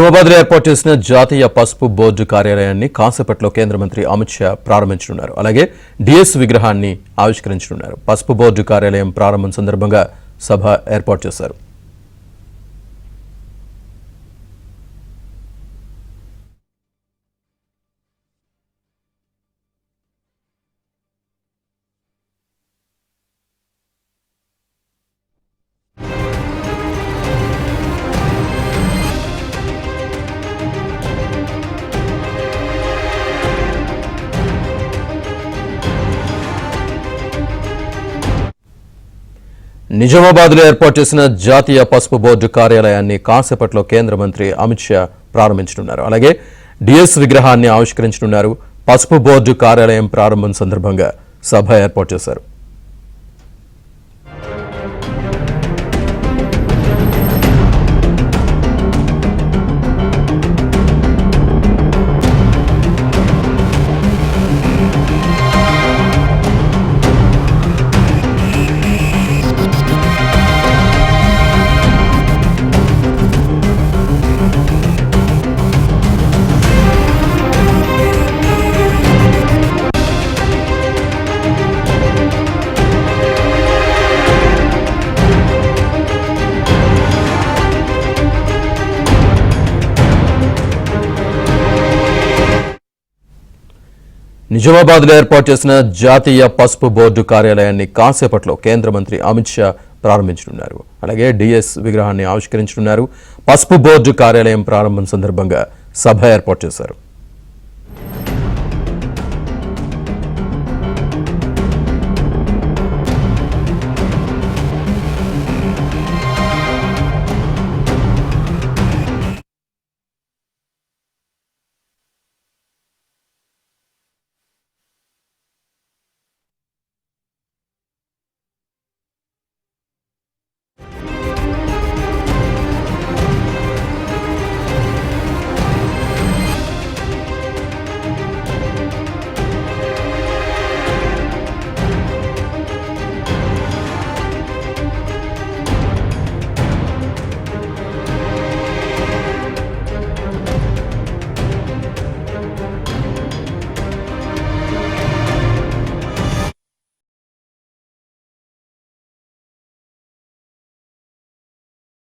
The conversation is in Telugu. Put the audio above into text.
నిజామాబాద్లో ఏర్పాటు చేసిన జాతీయ పసుపు బోర్డు కార్యాలయాన్ని కాసేపట్లో కేంద్ర మంత్రి అమిత్ షా ప్రారంభించనున్నారు. అలాగే డిఎస్ విగ్రహాన్ని ఆవిష్కరించనున్నారు. పసుపు బోర్డు కార్యాలయం ప్రారంభం సందర్భంగా సభ ఏర్పాటు చేశారు. నిజామాబాద్లో ఏర్పాటు చేసిన జాతీయ పసుపు బోర్డు కార్యాలయాన్ని కాసేపట్లో కేంద్ర మంత్రి అమిత్ షా ప్రారంభించనున్నారు. అలాగే డిఎస్ విగ్రహాన్ని ఆవిష్కరించనున్నారు. పసుపు బోర్డు కార్యాలయం ప్రారంభం సందర్భంగా సభ ఏర్పాటు చేశారు. నిజామాబాద్లో ఏర్పాటు చేసిన జాతీయ పసుపు బోర్డు కార్యాలయాన్ని కాసేపట్లో కేంద్ర మంత్రి అమిత్ షా ప్రారంభించనున్నారు. అలాగే డిఎస్ విగ్రహాన్ని ఆవిష్కరించనున్నారు. పసుపు బోర్డు కార్యాలయం ప్రారంభం సందర్భంగా సభ ఏర్పాటు చేశారు.